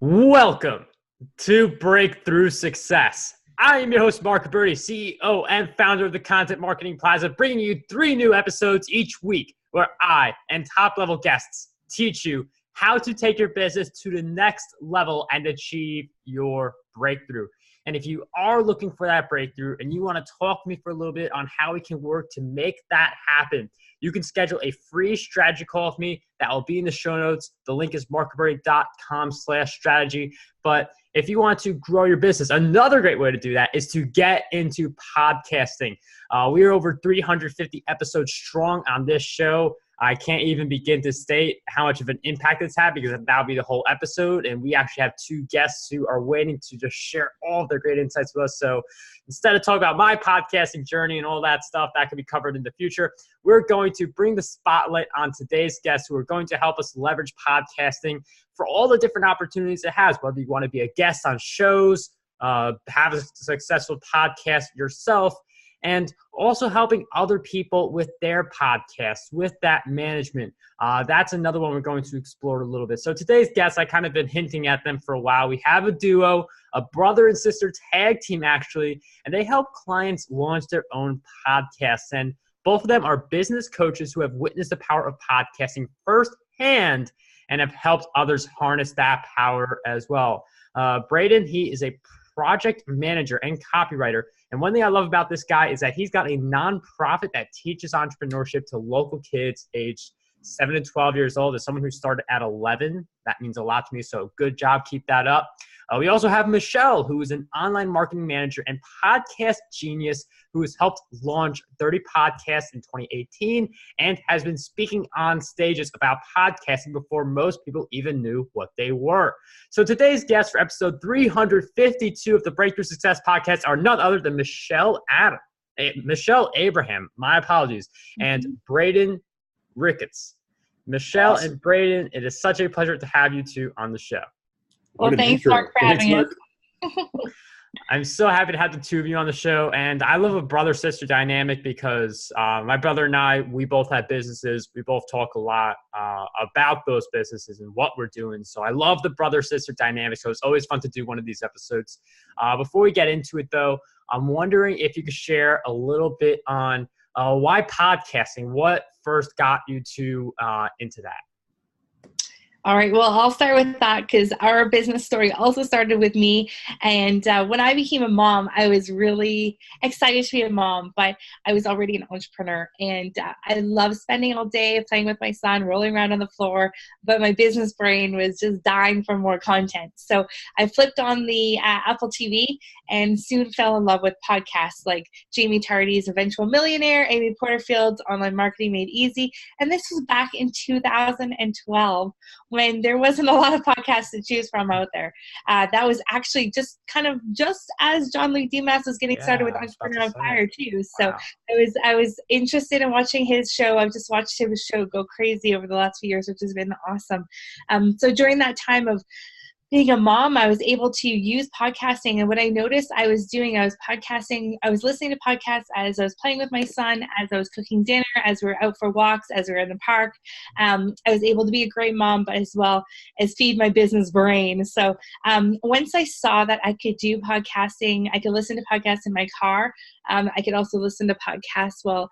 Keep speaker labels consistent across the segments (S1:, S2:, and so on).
S1: Welcome to Breakthrough Success. I am your host, Marc, Guberti, CEO and founder of the Content Marketing Plaza, bringing you 3 new episodes each week where I and top-level guests teach you how to take your business to the next level and achieve your breakthrough. And if you are looking for that breakthrough and you want to talk to me for a little bit on how we can work to make that happen, you can schedule a free strategy call with me. That will be in the show notes. The link is marcguberti.com/strategy. But if you want to grow your business, another great way to do that is to get into podcasting. We are over 350 episodes strong on this show. I can't even begin to state how much of an impact it's had because that'll be the whole episode. And we actually have 2 guests who are waiting to just share all of their great insights with us. So instead of talking about my podcasting journey and all that stuff that can be covered in the future, we're going to bring the spotlight on today's guests who are going to help us leverage podcasting for all the different opportunities it has, whether you want to be a guest on shows, have a successful podcast yourself, and also helping other people with their podcasts, with that management. That's another one we're going to explore a little bit. So today's guests, I kind of been hinting at them for a while. We have a duo, a brother and sister tag team actually, and they help clients launch their own podcasts. And both of them are business coaches who have witnessed the power of podcasting firsthand and have helped others harness that power as well. Braden, he is a project manager and copywriter. And one thing I love about this guy is that he's got a nonprofit that teaches entrepreneurship to local kids aged 7 to 12 years old. As someone who started at 11, that means a lot to me. So good job. Keep that up. We also have Michelle, who is an online marketing manager and podcast genius who has helped launch 30 podcasts in 2018 and has been speaking on stages about podcasting before most people even knew what they were. So today's guests for episode 352 of the Breakthrough Success podcast are none other than Michelle Abraham, my apologies, and Braden Ricketts. Michelle
S2: Awesome.
S1: And Braden, it is such a pleasure to have you two on the show.
S3: Well, thanks, Marc, for having us.
S1: I'm so happy to have the 2 of you on the show. And I love a brother-sister dynamic because my brother and I, we both have businesses. We both talk a lot about those businesses and what we're doing. So I love the brother-sister dynamic. So it's always fun to do one of these episodes. Before we get into it, though, I'm wondering if you could share a little bit on why podcasting, what first got you to into that?
S3: All right. Well, I'll start with that because our business story also started with me. And when I became a mom, I was really excited to be a mom, but I was already an entrepreneur. And I love spending all day playing with my son, rolling around on the floor. But my business brain was just dying for more content. So I flipped on the Apple TV and soon fell in love with podcasts like Jamie Tardy's Eventual Millionaire, Amy Porterfield's Online Marketing Made Easy. And this was back in 2012. When there wasn't a lot of podcasts to choose from out there. That was actually just as John Lee Dumas was getting started with Entrepreneur on Fire too. So wow. I was interested in watching his show. I've just watched his show go crazy over the last few years, which has been awesome. So during that time of being a mom, I was able to use podcasting. And what I noticed I was doing, I was podcasting, I was listening to podcasts as I was playing with my son, as I was cooking dinner, as we were out for walks, as we were in the park. I was able to be a great mom, but as well as feed my business brain. So once I saw that I could do podcasting, I could listen to podcasts in my car. I could also listen to podcasts while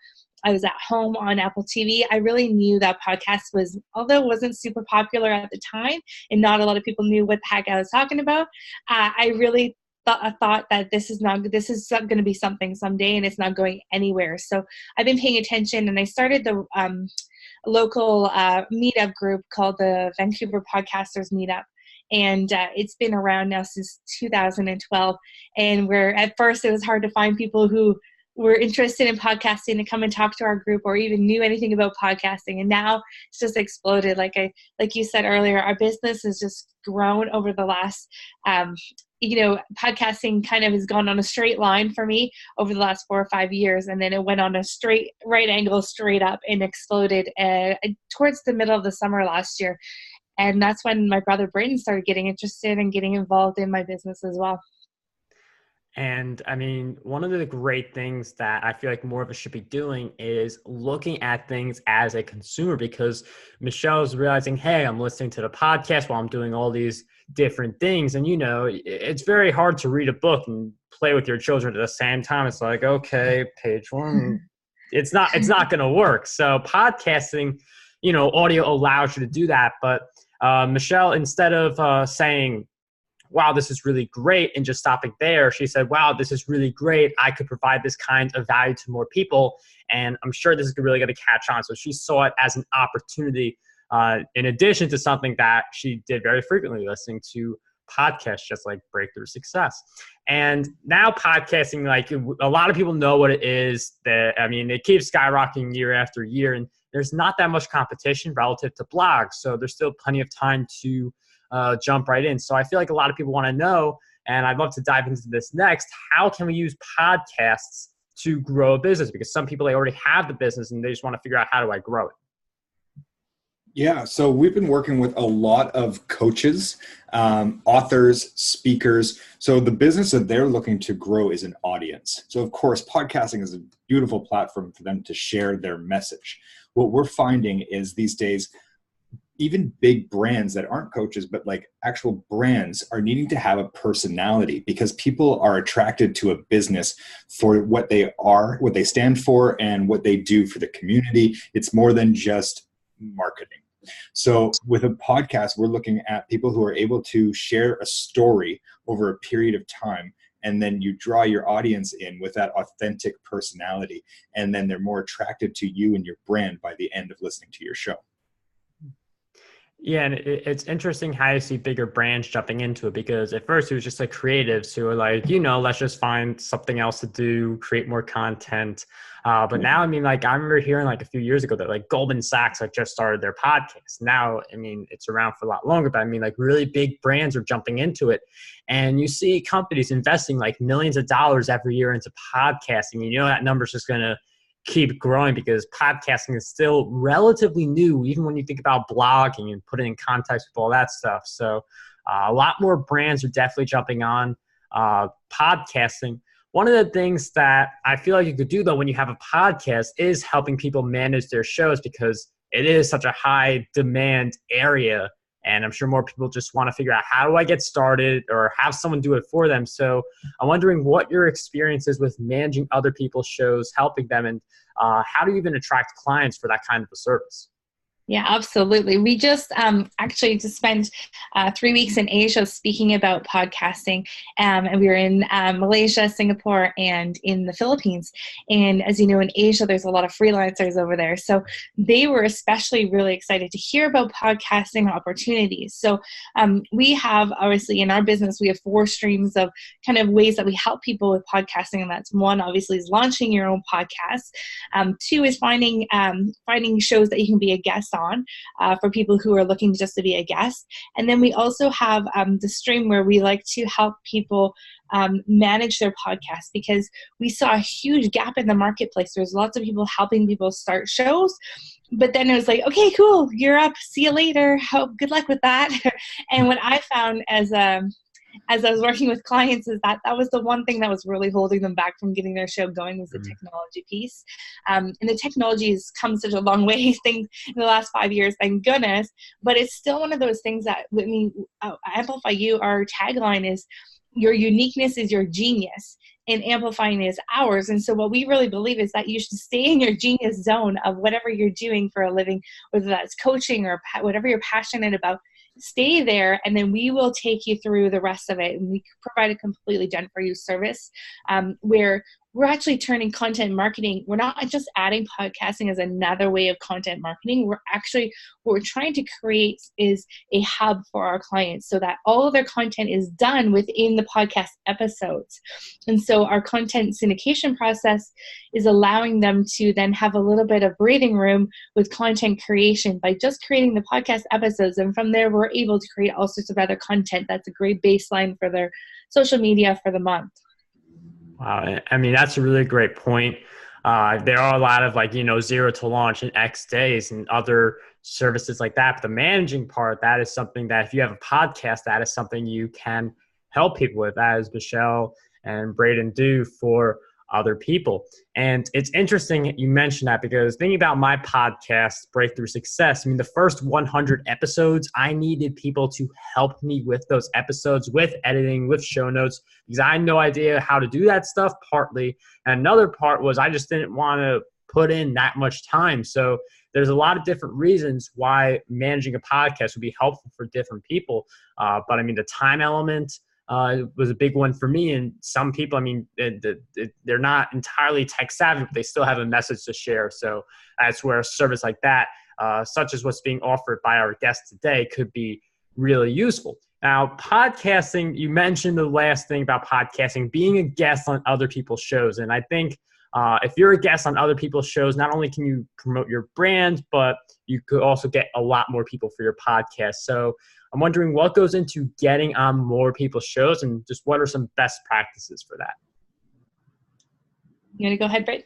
S3: I was at home on Apple TV. I really knew that podcast was, although it wasn't super popular at the time and not a lot of people knew what the heck I was talking about, I really thought that this is going to be something someday and it's not going anywhere. So I've been paying attention and I started the local meetup group called the Vancouver Podcasters Meetup. And it's been around now since 2012. And where at first it was hard to find people who were interested in podcasting to come and talk to our group or even knew anything about podcasting. And now it's just exploded. Like you said earlier, our business has just grown over the last, podcasting kind of has gone on a straight line for me over the last 4 or 5 years. And then it went on a straight right angle, straight up and exploded towards the middle of the summer last year. And that's when my brother Braden started getting interested and getting involved in my business as well.
S1: And I mean, one of the great things that I feel like more of us should be doing is looking at things as a consumer, because Michelle's realizing, hey, I'm listening to the podcast while I'm doing all these different things. And, it's very hard to read a book and play with your children at the same time. It's like, okay, page one, it's not going to work. So podcasting, audio allows you to do that. But Michelle, instead of saying, wow, this is really great, and just stopping there, she said, wow, this is really great. I could provide this kind of value to more people, and I'm sure this is really going to catch on. So she saw it as an opportunity, in addition to something that she did very frequently, listening to podcasts just like Breakthrough Success. And now podcasting, like a lot of people know what it is. It keeps skyrocketing year after year, and there's not that much competition relative to blogs. So there's still plenty of time to jump right in. So I feel like a lot of people want to know, and I'd love to dive into this next, how can we use podcasts to grow a business? Because some people, they already have the business and they just want to figure out, how do I grow it?
S2: Yeah, so we've been working with a lot of coaches, authors, speakers. So the business that they're looking to grow is an audience. So of course, podcasting is a beautiful platform for them to share their message. What we're finding is these days, even big brands that aren't coaches, but like actual brands, are needing to have a personality, because people are attracted to a business for what they are, what they stand for, and what they do for the community. It's more than just marketing. So with a podcast, we're looking at people who are able to share a story over a period of time, and then you draw your audience in with that authentic personality, and then they're more attracted to you and your brand by the end of listening to your show.
S1: Yeah, and it's interesting how you see bigger brands jumping into it, because at first it was just like creatives who were like, let's just find something else to do, create more content. But now, I remember hearing like a few years ago that like Goldman Sachs like just started their podcast. Now, it's around for a lot longer, but like really big brands are jumping into it. And you see companies investing like millions of dollars every year into podcasting. That number's just going to keep growing, because podcasting is still relatively new, even when you think about blogging and putting in context with all that stuff. So a lot more brands are definitely jumping on podcasting. One of the things that I feel like you could do, though, when you have a podcast is helping people manage their shows, because it is such a high demand area. And I'm sure more people just want to figure out, how do I get started, or have someone do it for them. So I'm wondering what your experience is with managing other people's shows, helping them, and how do you even attract clients for that kind of a service?
S3: Yeah, absolutely. We just actually just spent 3 weeks in Asia speaking about podcasting, and we were in Malaysia, Singapore, and in the Philippines. And as you know, in Asia, there's a lot of freelancers over there. So they were especially really excited to hear about podcasting opportunities. So we have, obviously, in our business, we have 4 streams of kind of ways that we help people with podcasting. And that's 1, obviously, is launching your own podcast. 2 is finding shows that you can be a guest on for people who are looking just to be a guest. And then we also have the stream where we like to help people manage their podcast, because we saw a huge gap in the marketplace. There's lots of people helping people start shows, but then it was like, okay, cool, you're up, see you later, good luck with that. And what I found as I was working with clients is that was the one thing that was really holding them back from getting their show going, was the technology piece. And the technology has come such a long way in the last 5 years, thank goodness. But it's still one of those things that, Amplify You, our tagline is, your uniqueness is your genius, and amplifying is ours. And so what we really believe is that you should stay in your genius zone of whatever you're doing for a living, whether that's coaching or whatever you're passionate about. Stay there, and then we will take you through the rest of it. And we provide a completely done for you service where we're actually turning content marketing. We're not just adding podcasting as another way of content marketing. What we're trying to create is a hub for our clients, so that all of their content is done within the podcast episodes. And so our content syndication process is allowing them to then have a little bit of breathing room with content creation by just creating the podcast episodes. And from there, we're able to create all sorts of other content that's a great baseline for their social media for the month.
S1: Wow. That's a really great point. There are a lot of 0 to launch in X days and other services like that. But the managing part, that is something that if you have a podcast, that is something you can help people with, as Michelle and Braden do for other people. And it's interesting you mentioned that, because thinking about my podcast, Breakthrough Success, I mean, the first 100 episodes, I needed people to help me with those episodes, with editing, with show notes, because I had no idea how to do that stuff, partly. And another part was I just didn't want to put in that much time. So there's a lot of different reasons why managing a podcast would be helpful for different people. But I mean, the time element was a big one for me. And some people, I mean, they're not entirely tech savvy, but they still have a message to share. So that's where a service like that, such as what's being offered by our guest today, could be really useful. Now, podcasting, you mentioned the last thing about podcasting, being a guest on other people's shows. And I think if you're a guest on other people's shows, not only can you promote your brand, but you could also get a lot more people for your podcast. So I'm wondering what goes into getting on more people's shows, and just what are some best practices for that?
S3: You want to go ahead, Braden?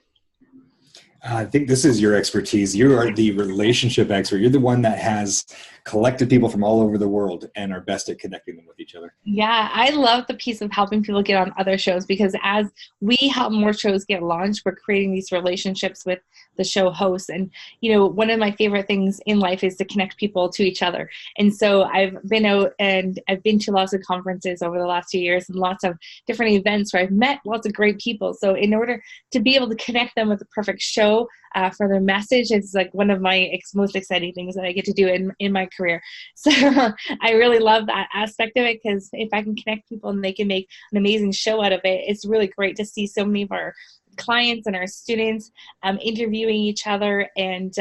S2: I think this is your expertise. You are the relationship expert. You're the one that has collected people from all over the world and are best at connecting them with each other.
S3: Yeah, I love the piece of helping people get on other shows, because as we help more shows get launched, we're creating these relationships with the show hosts. And, you know, one of my favorite things in life is to connect people to each other. And so I've been out and I've been to lots of conferences over the last 2 years and lots of different events where I've met lots of great people. So in order to be able to connect them with the perfect show for their message, it's like one of my most exciting things that I get to do in my career. So I really love that aspect of it, because if I can connect people and they can make an amazing show out of it, it's really great to see so many of our clients and our students interviewing each other and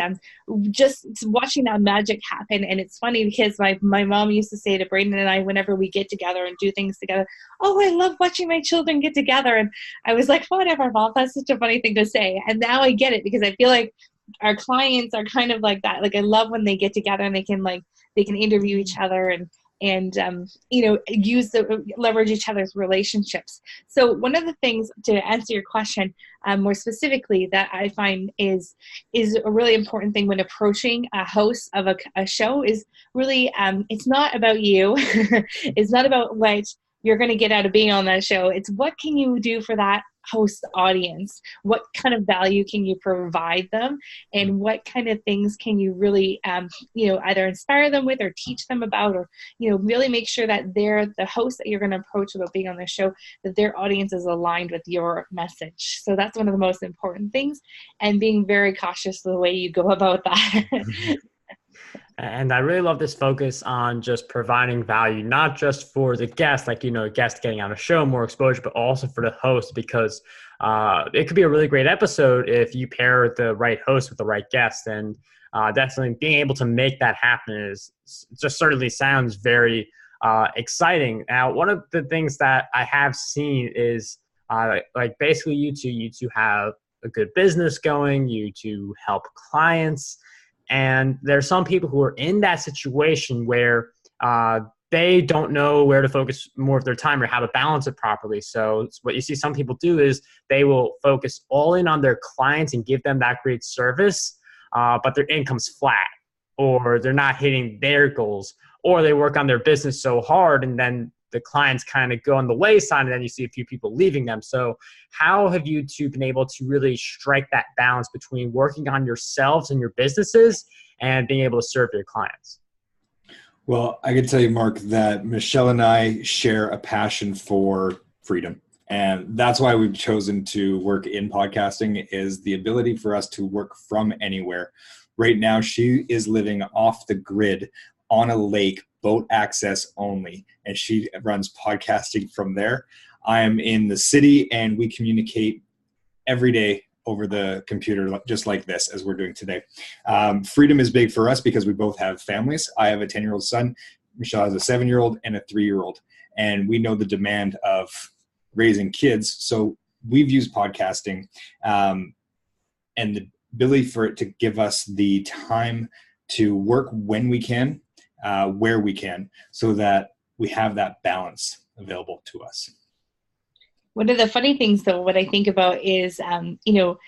S3: just watching that magic happen. And it's funny because my mom used to say to Braden and I, whenever we get together and do things together, "Oh, I love watching my children get together." And I was like, "Whatever, Mom, that's such a funny thing to say." And now I get it, because I feel like our clients are kind of like that. Like, I love when they get together and they can interview each other and you know, leverage each other's relationships. So one of the things, to answer your question more specifically, that I find is a really important thing when approaching a host of a show is really, it's not about you. It's not about what you're going to get out of being on that show. It's what can you do for that host audience? What kind of value can you provide them? And what kind of things can you really, you know, either inspire them with or teach them about, or, you know, really make sure that they're the host that you're going to approach about being on the show, that their audience is aligned with your message. So that's one of the most important things, and being very cautious of the way you go about that.
S1: And I really love this focus on just providing value, not just for the guest, like, you know, a guest getting on a show, more exposure, but also for the host, because it could be a really great episode if you pair the right host with the right guest. And definitely being able to make that happen is just certainly sounds very exciting. Now, one of the things that I have seen is like basically you two have a good business going, you two help clients. And there's some people who are in that situation where they don't know where to focus more of their time or how to balance it properly. So what you see some people do is they will focus all in on their clients and give them that great service, but their income's flat, or they're not hitting their goals, or they work on their business so hard and then the clients kind of go on the wayside, and then you see a few people leaving them. So how have you two been able to really strike that balance between working on yourselves and your businesses and being able to serve your clients?
S2: Well, I can tell you, Marc, that Michelle and I share a passion for freedom. And that's why we've chosen to work in podcasting, is the ability for us to work from anywhere. Right now, she is living off the grid on a lake, boat access only, and she runs podcasting from there. I am in the city, and we communicate every day over the computer, just like this, as we're doing today. Freedom is big for us because we both have families. I have a 10-year-old son. Michelle has a 7-year-old and a 3-year-old. And we know the demand of raising kids. So we've used podcasting and the ability for it to give us the time to work when we can, where we can, so that we have that balance available to us.
S3: One of the funny things, though, what I think about is, you know,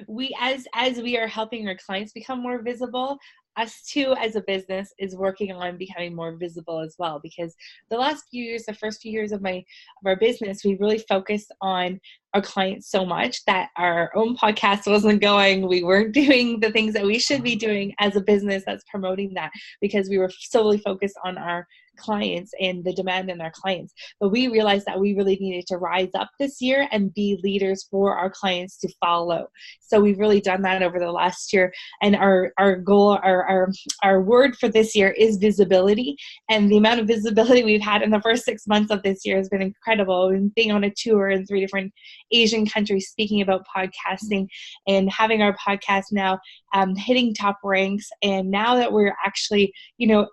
S3: we as we are helping our clients become more visible, us too as a business is working on becoming more visible as well, because the last few years, the first few years of our business, we really focused on our clients so much that our own podcast wasn't going. We weren't doing the things that we should be doing as a business that's promoting that, because we were solely focused on our clients and the demand in our clients. But we realized that we really needed to rise up this year and be leaders for our clients to follow. So we've really done that over the last year. And our goal, our word for this year is visibility. And the amount of visibility we've had in the first 6 months of this year has been incredible. And being on a tour in 3 different Asian countries speaking about podcasting, and having our podcast now hitting top ranks. And now that we're actually,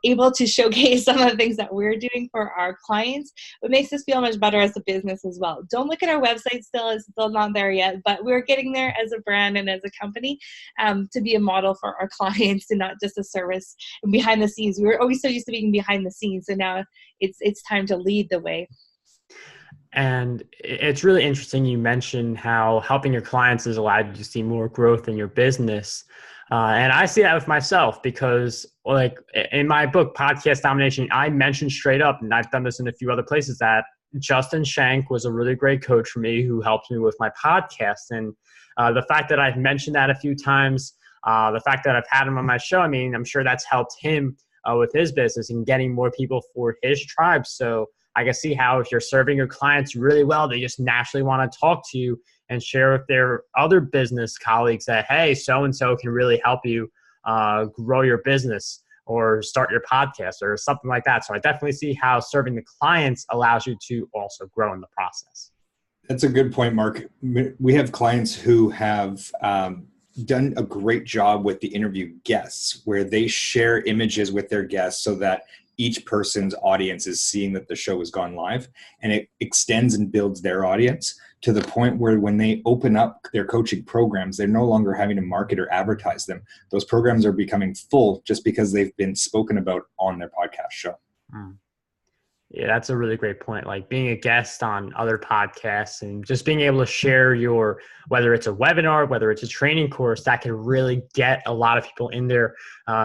S3: able to showcase some of the things that we're doing for our clients, it makes us feel much better as a business as well. Don't look at our website still, it's still not there yet, but we're getting there as a brand and as a company, to be a model for our clients and not just a service. And behind the scenes, we were always so used to being behind the scenes, so now it's time to lead the way.
S1: And it's really interesting you mentioned how helping your clients has allowed you to see more growth in your business. And I see that with myself, because like in my book, Podcast Domination, I mentioned straight up, and I've done this in a few other places, that Justin Shank was a really great coach for me who helped me with my podcast. And the fact that I've mentioned that a few times, the fact that I've had him on my show, I mean, I'm sure that's helped him with his business and getting more people for his tribe. So I can see how if you're serving your clients really well, they just naturally want to talk to you and share with their other business colleagues that, hey, so-and-so can really help you grow your business or start your podcast or something like that. So I definitely see how serving the clients allows you to also grow in the process.
S2: That's a good point, Marc. We have clients who have done a great job with the interview guests, where they share images with their guests so that each person's audience is seeing that the show has gone live, and it extends and builds their audience to the point where when they open up their coaching programs, they're no longer having to market or advertise them. Those programs are becoming full just because they've been spoken about on their podcast show.
S1: Yeah, that's a really great point. Like being a guest on other podcasts and just being able to share your, whether it's a webinar, whether it's a training course, that can really get a lot of people in there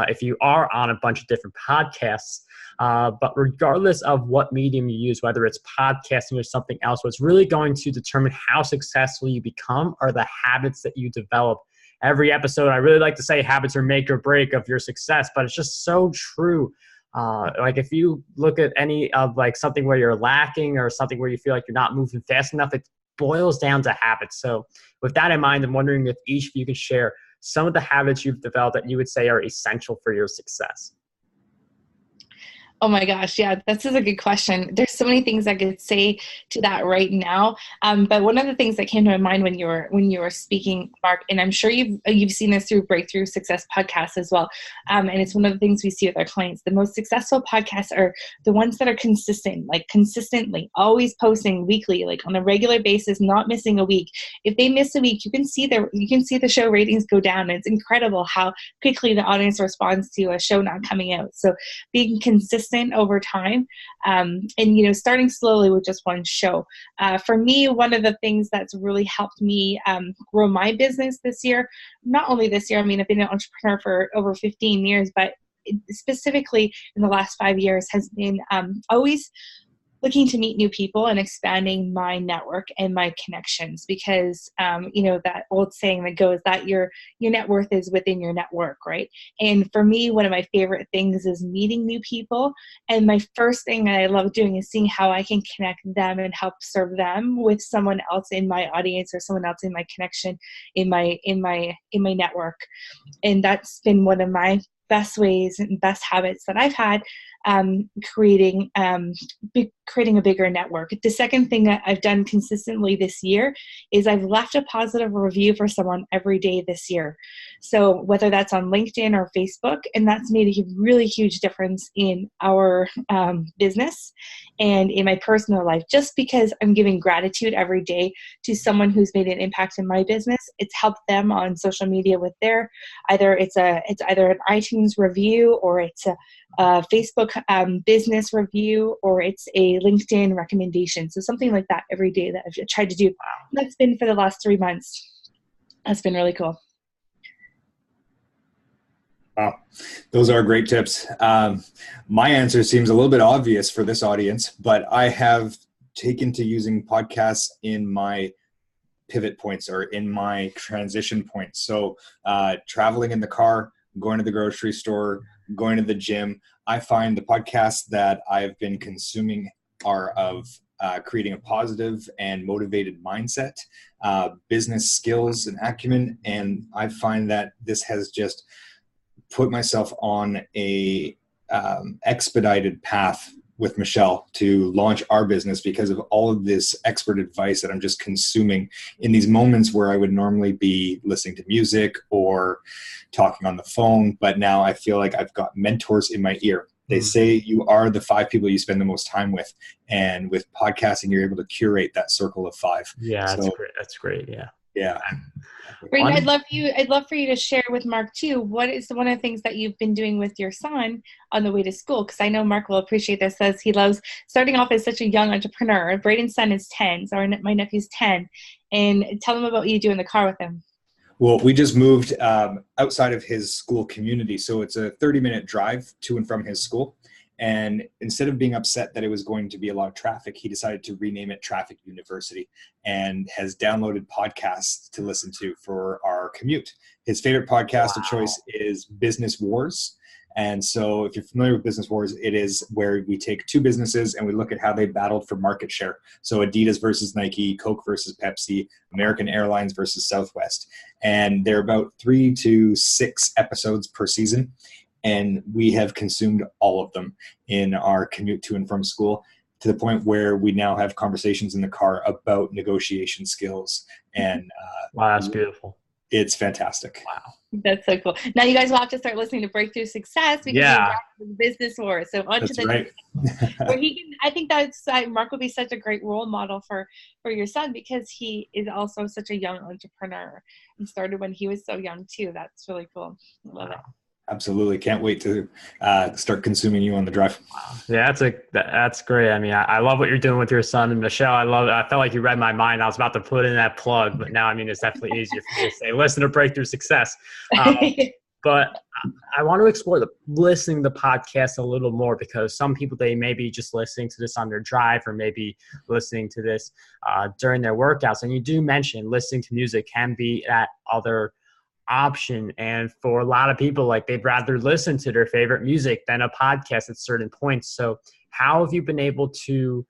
S1: if you are on a bunch of different podcasts. But regardless of what medium you use, whether it's podcasting or something else, what's really going to determine how successful you become are the habits that you develop. Every episode, I really like to say habits are make or break of your success, but it's just so true. Like if you look at any of like something where you're lacking or something where you feel like you're not moving fast enough, it boils down to habits. So with that in mind, I'm wondering if each of you can share some of the habits you've developed that you would say are essential for your success.
S3: Oh my gosh, yeah, that's a good question. There's so many things I could say to that right now. But one of the things that came to my mind when you were speaking, Marc, and I'm sure you've seen this through Breakthrough Success podcasts as well. And it's one of the things we see with our clients. The most successful podcasts are the ones that are consistent, like consistently, always posting weekly, like on a regular basis, not missing a week. If they miss a week, you can see the show ratings go down. It's incredible how quickly the audience responds to a show not coming out. So being consistent over time, and starting slowly with just one show. For me, one of the things that's really helped me grow my business this year, not only this year, I mean, I've been an entrepreneur for over 15 years, but specifically in the last 5 years has been always looking to meet new people and expanding my network and my connections, because that old saying that goes that your net worth is within your network, right? And for me, one of my favorite things is meeting new people. And my first thing that I love doing is seeing how I can connect them and help serve them with someone else in my audience or someone else in my connection in my network. And that's been one of my best ways and best habits that I've had, creating a bigger network. The second thing that I've done consistently this year is I've left a positive review for someone every day this year. So whether that's on LinkedIn or Facebook, and that's made a really huge difference in our business and in my personal life, just because I'm giving gratitude every day to someone who's made an impact in my business. It's helped them on social media with their, it's either an iTunes review, or it's a Facebook business review, or it's a LinkedIn recommendation. So something like that every day that I've tried to do. That's been for the last 3 months. That's been really cool.
S2: Wow, those are great tips. My answer seems a little bit obvious for this audience, but I have taken to using podcasts in my pivot points or in my transition points. So traveling in the car, going to the grocery store, going to the gym, I find the podcasts that I've been consuming are of creating a positive and motivated mindset, business skills and acumen. And I find that this has just put myself on a expedited path with Michelle to launch our business because of all of this expert advice that I'm just consuming in these moments where I would normally be listening to music or talking on the phone. But now I feel like I've got mentors in my ear. They say you are the 5 people you spend the most time with. And with podcasting, you're able to curate that circle of 5.
S1: Yeah, that's great. That's great. Yeah.
S2: Yeah.
S3: Braden, I'd love for you to share with Marc too. What is one of the things that you've been doing with your son on the way to school? Because I know Marc will appreciate this, as he loves starting off as such a young entrepreneur. Braden's son is 10, so my nephew's 10. And tell him about what you do in the car with him.
S2: Well, we just moved outside of his school community. So it's a 30-minute drive to and from his school. And instead of being upset that it was going to be a lot of traffic, he decided to rename it Traffic University and has downloaded podcasts to listen to for our commute. His favorite podcast of choice is Business Wars. And so if you're familiar with Business Wars, it is where we take 2 businesses and we look at how they battled for market share. So Adidas versus Nike, Coke versus Pepsi, American Airlines versus Southwest. And they're about 3 to 6 episodes per season. And we have consumed all of them in our commute to and from school, to the point where we now have conversations in the car about negotiation skills. And
S1: wow, that's beautiful.
S2: It's fantastic.
S1: Wow.
S3: That's so cool. Now you guys will have to start listening to Breakthrough Success because you're Business Wars. So on
S2: that's
S3: to the
S2: right.
S3: where he can, I think that's Marc would be such a great role model for your son, because he is also such a young entrepreneur and started when he was so young too. That's really cool. I love it.
S2: Absolutely. Can't wait to start consuming you on the drive.
S1: Yeah, that's great. I mean, I love what you're doing with your son. And Michelle, I felt like you read my mind. I was about to put in that plug, but now, I mean, it's definitely easier for me to say, listen to Breakthrough Success. But I want to explore listening to the podcast a little more, because some people, they may be just listening to this on their drive, or maybe listening to this during their workouts. And you do mention listening to music can be that other option, and for a lot of people, like, they'd rather listen to their favorite music than a podcast at certain points. So how have you been able to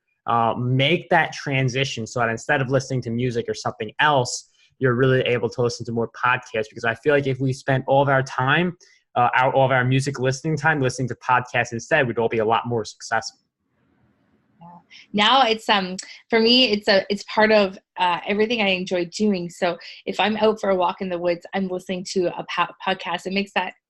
S1: make that transition so that instead of listening to music or something else, you're really able to listen to more podcasts? Because I feel like if we spent all of our time, all of our music listening time, listening to podcasts instead, we'd all be a lot more successful.
S3: Now it's for me, it's part of everything I enjoy doing. So if I'm out for a walk in the woods, I'm listening to a podcast.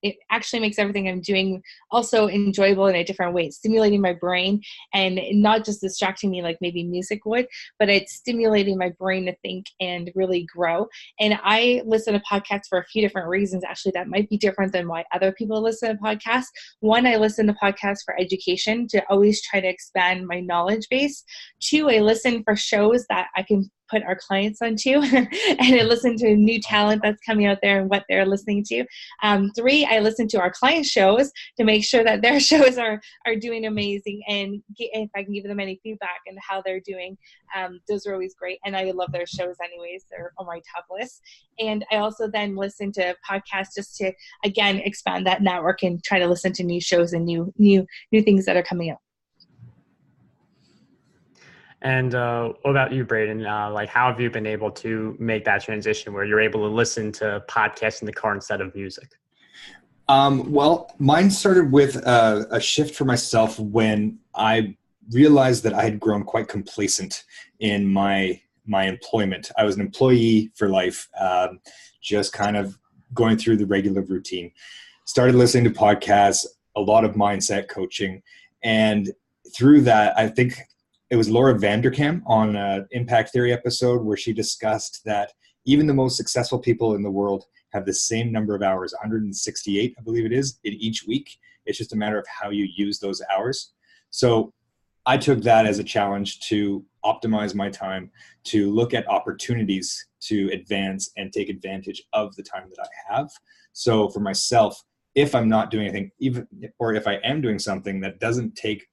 S3: It actually makes everything I'm doing also enjoyable in a different way. It's stimulating my brain and not just distracting me like maybe music would, but it's stimulating my brain to think and really grow. And I listen to podcasts for a few different reasons, actually, that might be different than why other people listen to podcasts. One, I listen to podcasts for education, to always try to expand my knowledge base. 2, I listen for shows that I can put our clients onto and I listen to new talent that's coming out there and what they're listening to. 3, I listen to our client shows to make sure that their shows are doing amazing, and if I can give them any feedback and how they're doing, those are always great. And I love their shows anyways. They're on my top list. And I also then listen to podcasts just to, again, expand that network and try to listen to new shows and new things that are coming out.
S1: And what about you, Braden? Like, how have you been able to make that transition where you're able to listen to podcasts in the car instead of music?
S2: Well, mine started with a shift for myself when I realized that I had grown quite complacent in my employment. I was an employee for life, just kind of going through the regular routine. Started listening to podcasts, a lot of mindset coaching, and through that, I think it was Laura Vanderkam on an Impact Theory episode where she discussed that even the most successful people in the world have the same number of hours, 168, I believe it is, in each week. It's just a matter of how you use those hours. So I took that as a challenge to optimize my time, to look at opportunities to advance and take advantage of the time that I have. So for myself, if I'm not doing anything, even, or if I am doing something that doesn't take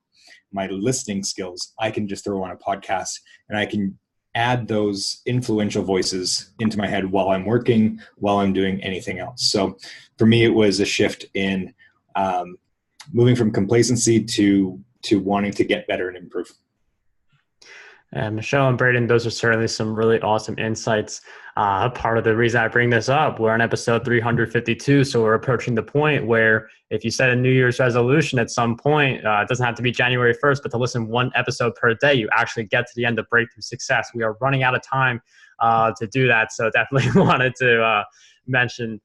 S2: my listening skills, I can just throw on a podcast and I can add those influential voices into my head while I'm working, while I'm doing anything else. So for me, it was a shift in moving from complacency to wanting to get better and improve.
S1: And Michelle and Braden, those are certainly some really awesome insights. Part of the reason I bring this up, we're on episode 352, so we're approaching the point where if you set a New Year's resolution at some point, it doesn't have to be January 1st, but to listen one episode per day, you actually get to the end of Breakthrough Success. We are running out of time to do that, so definitely wanted to mention,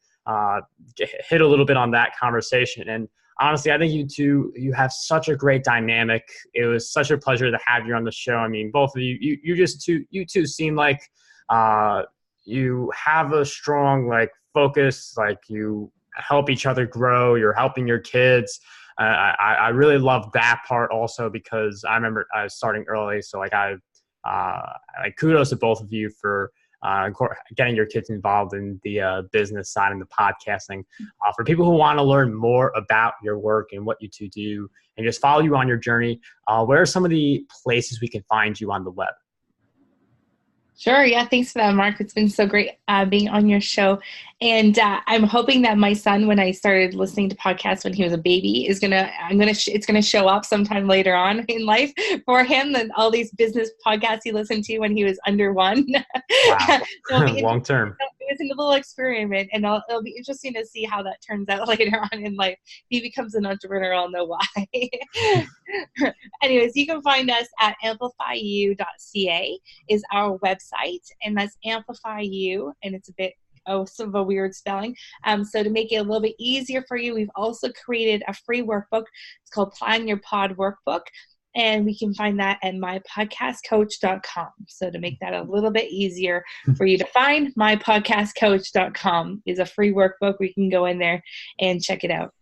S1: hit a little bit on that conversation. And honestly, I think you have such a great dynamic. It was such a pleasure to have you on the show. I mean, both of you two seem like you have a strong focus, you help each other grow. You're helping your kids. I really love that part also, because I remember I was starting early. So kudos to both of you for getting your kids involved in the business side and the podcasting. For people who want to learn more about your work and what you two do and just follow you on your journey, where are some of the places we can find you on the web?
S3: Sure. Yeah. Thanks for that, Marc. It's been so great being on your show. And I'm hoping that my son, when I started listening to podcasts when he was a baby, it's gonna show up sometime later on in life for him, and all these business podcasts he listened to when he was under one.
S1: Wow. Long term.
S3: It's a little experiment, and it'll be interesting to see how that turns out later on in life. If he becomes an entrepreneur, I'll know why. Anyways, you can find us at amplifyu.ca is our website, and that's amplifyu, and it's a bit some of a weird spelling. So to make it a little bit easier for you, we've also created a free workbook. It's called Plan Your Pod Workbook. And we can find that at mypodcastcoach.com. So to make that a little bit easier for you to find, mypodcastcoach.com is a free workbook. We can go in there and check it out.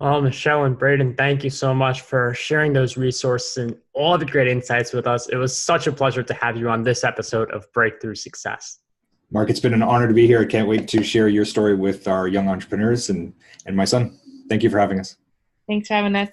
S1: Well, Michelle and Braden, thank you so much for sharing those resources and all the great insights with us. It was such a pleasure to have you on this episode of Breakthrough Success.
S2: Marc, it's been an honor to be here. I can't wait to share your story with our young entrepreneurs and my son. Thank you for having us.
S3: Thanks for having us.